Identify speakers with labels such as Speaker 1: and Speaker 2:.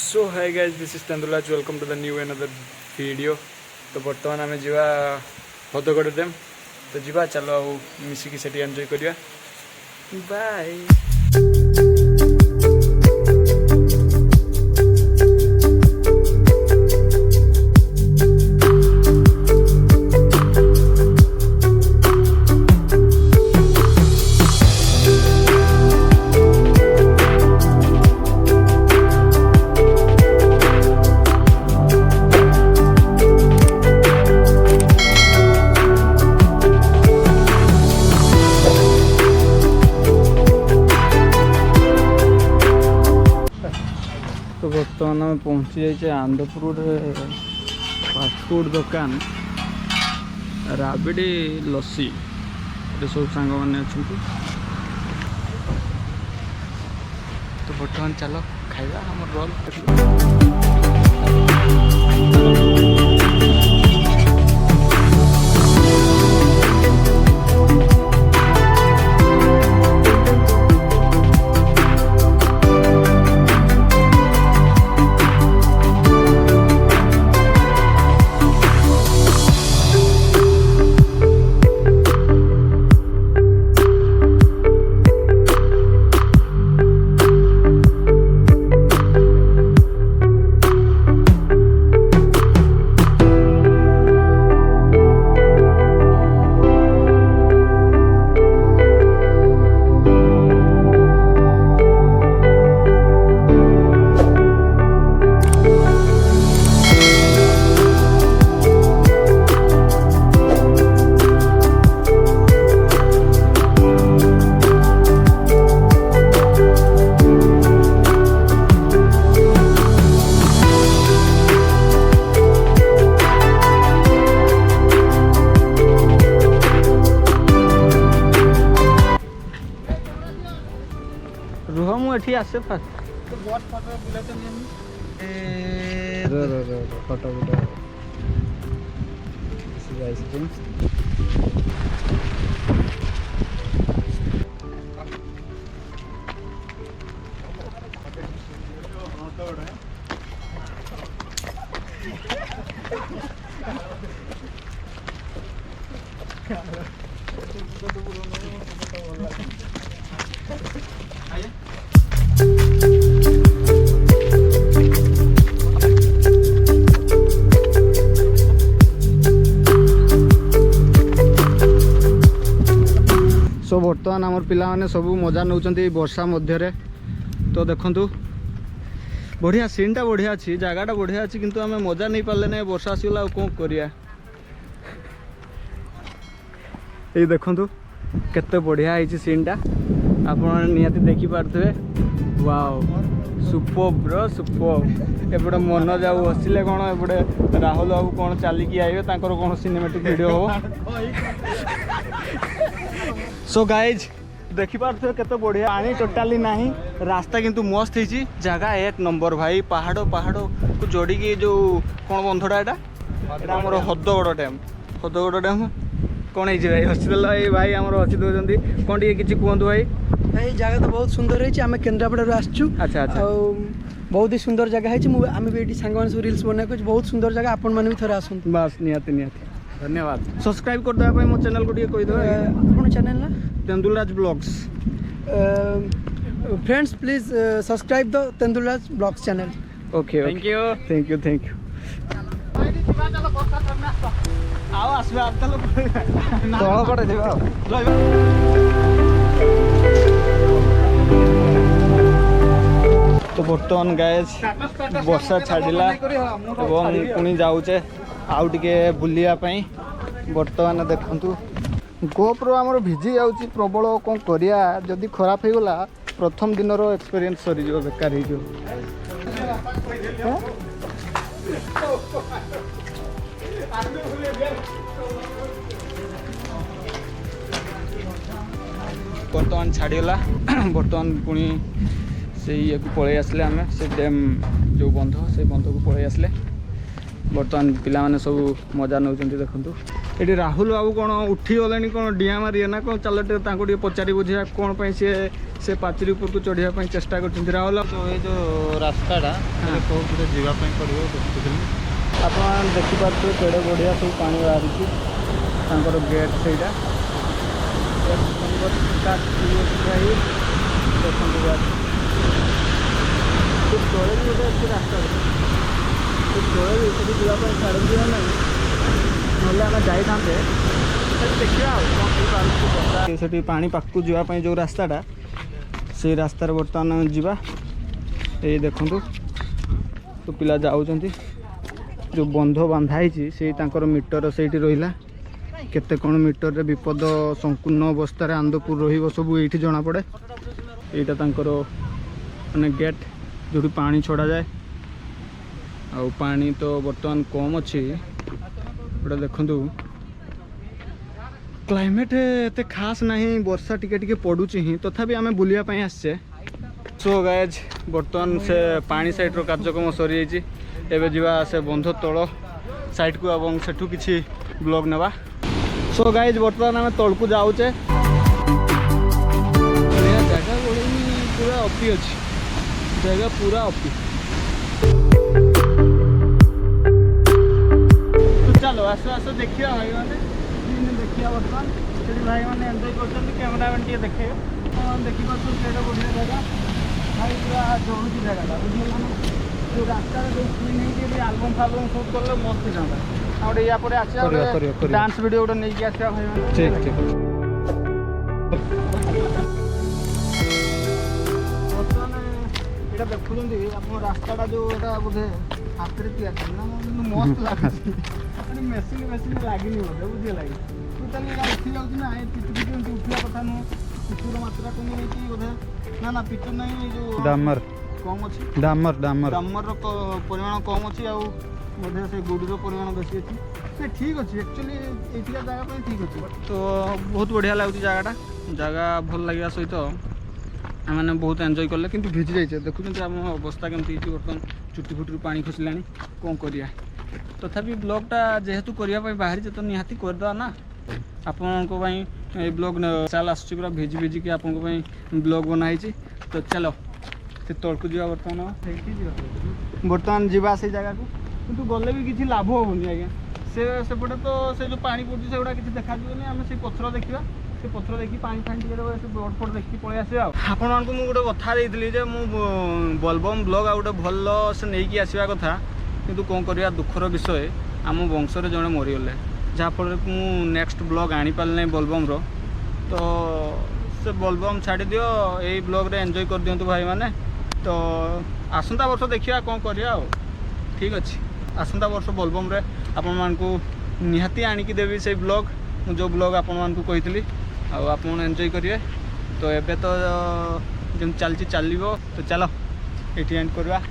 Speaker 1: So hi guys, this is Tendul. Welcome to the new another video. तो बर्तमान आम जा हदगड़ डैम। तो जीवा चलो मिसिकी सेठी एंजॉय करिया। बाय। तो बर्तमान आम पहुँची जाइए आंध्रपुर फास्टफुड दुकान राबिड़ी लस्सी। ये सब सांग मैंने अच्छा। तो बर्तमान चलो खाइबा हमर रोल। रुह मुझे आसे फास्ट तो बहुत फोटो बुलाते नहीं फोटो फोटो आइसक्रीम सो बर्तमान आमर पिला माने सब मजा नौ वर्षा मध्य। तो देखु बढ़िया सीनटा बढ़िया अच्छी जगहटा बढ़िया अच्छी किंतु आम मजा नहीं पारे ना वर्षा आसगला कौन करिया। ये देखु केते बढ़िया है सीनटा आप निहाती देखी पारे। Wow super bro super. एपटे मन जाऊ हसिले कौन एपटे राहुल बाबू कौन चलिकी आइबे तांकर कौन सिनेमेटिक वीडियो हो। सो गाइज देखी पारे केते बढ़िया पानी टोटाली नहीं रास्ता किंतु मस्त है जगह एक नंबर भाई। पहाड़ पहाड़ को जोड़ी जो कौन बंधटा यहाँ आमर हदगड़ डैम। हदगड़ डैम कौन है भाई हस्पिटाल भाई आमर हसी दौरान कौन टे कि कहतु भाई।
Speaker 2: भाई जगह तो बहुत सुंदर है। आम केन्द्रापड़ा आसचु।
Speaker 1: अच्छा अच्छा
Speaker 2: बहुत ही सुंदर जगह है। आम भी ये सांग रिल्स बना बहुत सुंदर जगह आपण मैंने भी थे आसत।
Speaker 1: बस निहाती निहाती धन्यवाद। सब्सक्राइब कर देबा मो चैनल को कहीदे
Speaker 2: अपन चैनल ना
Speaker 1: Tendulraj blogs.
Speaker 2: Friends please subscribe the Tendulraj blogs channel.
Speaker 1: Okay thank you thank you thank you. आओ आसबे आप तल तळ पड़े देबा। तो बर्तमान गाइस वर्षा छाड़िला एवं पुणी जाऊचे आउ टे बुलिया पाई। बर्तमान देखु गोप्रो आमर भिजी जाऊँगी प्रबल कौन करिया जदि खराब हो गला प्रथम दिन एक्सपीरियंस सरी जो बेकार हो। बर्तमान छाड़ीगला बर्तमान पुणी से ये को पलि आसले आम से डैम जो बंध से बंध को पलि आसले। बर्तमान पिला माने सब मजा नौ देखु ये राहुल बाबू कौन उठी गले कौन डिया मारी ना कौन चल टे पचारि बुझा कौन सी से पाचेरी ऊपर को चढ़िया चेष्टा कर राहुल
Speaker 3: तो ये जो रास्ताटा कौन जावाई पड़ो देखुଥିଲି
Speaker 1: आप देखिपे केड़े बढ़िया सब पा बाहर गेट से देखते तले भी गोटे अच्छी रास्ता तले भी से जावाई छाड़ी दिया ना आम जाते देखा से पा पाक जावाई जो रास्ताटा से रास्तार बर्तमान जावा ये देखु तो पिला जाऊँ जो बंध बांधाई से मीटर से रहा केते कौन मीटर रे विपद संपूर्ण अवस्था आंदपुर रही सब ये जना पड़े यहाँ माने गेट जो पानी छड़ा जाए आ पानी तो बर्तमान कम अच्छी गोटे देखु क्लाइमेट एते खास नहीं वर्षा टिके पड़ुची ही तथापि आम बुलापाई आसचे सो गाइज बर्तमान से पानी साइड रो कार्यक्रम सरी जाइए एवं जीवा से बंध तल साइड को और सेठू किसी ब्लॉग नेबा सो गाइज बर्तमान आम तल को जाऊचे जगह पूरा अपी अच्छी जगह पूरा अपी तो चलो आस आस देखिए भाई मैंने देखिए बर्तमान से भाई मैंने एंजॉय कर कैमेरामैन टे देखे देखिए केड़े बढ़िया जगह भाई पूरा जड़ुची जगह बुझे जो रास्ता नहीं आलबम फालबम शूट कर मस्त जाता गोटे या आस डांस वीडियो गोटे नहीं आसा भाई ठीक ठीक बर्तमान ये देखुं आप रास्ता जो बोधे हाथ में तैयार मस्त लगे मेसीन मेसीन लगे बोधे बुझे लगे टोटाली उठी जाऊँ पिचु पिचु उठा कथा नुह पिचुर मात्रा कमी बोधे ना पिचु नहीं जो
Speaker 3: डामर
Speaker 1: कम अच्छी
Speaker 3: डामर डामर
Speaker 1: डामर परिमाण कम अच्छी आधे से गुड़ परिमाण बेसी अच्छी ठीक अच्छे एक्चुअली ये जगह ठीक अच्छे तो बहुत बढ़िया लगुच जगह भल लगे सहित मैंने बहुत एंजॉय कले कि भिजी जाइए देखुं आम अवस्था केमती बर्तमान चुटी फुटी पानी खसला कौन करिया तथापि ब्लॉगटा जेहेतु करने बाहरी तो निहाती करदे ना आपण ब्लॉग चाल आस पूरा भिजी भिजिक आपण ब्लॉग बनाई तो चलो से तलक जा बर्तमान जावा से जगह को किंतु गले भी किसी लाभ होनी आज्ञा सेपटे तो से जो पानी पड़े से किसी देखा आम से पथर देखा से पथर देखी पानी फानी बड़ फड़ देखी पलि आस आपण को गोटे कथा देती बोलबम ब्लॉग आ गए भल से नहीं आसवा कथा किंतु कौन करवा दुखर विषय आम वंशर जड़े मरीगले जहाँफल मुझे नेक्स्ट ब्लॉग आनीपारे बोलबम तो से बोलबम छाड़ी दियो यही ब्लॉग रे एंजॉय कर दिंतु भाई मैंने तो आसंता वर्ष देखिया कौन करिया ठीक अच्छे आसंता वर्ष बोलबम रे आपण मानकू निहाती आनिकी देवी से ब्लॉग जो ब्लॉग आपण मानकू कही आपण एंजॉय करिए तो एबे तो जम चलची चलो तो चलो ये एंड करवा।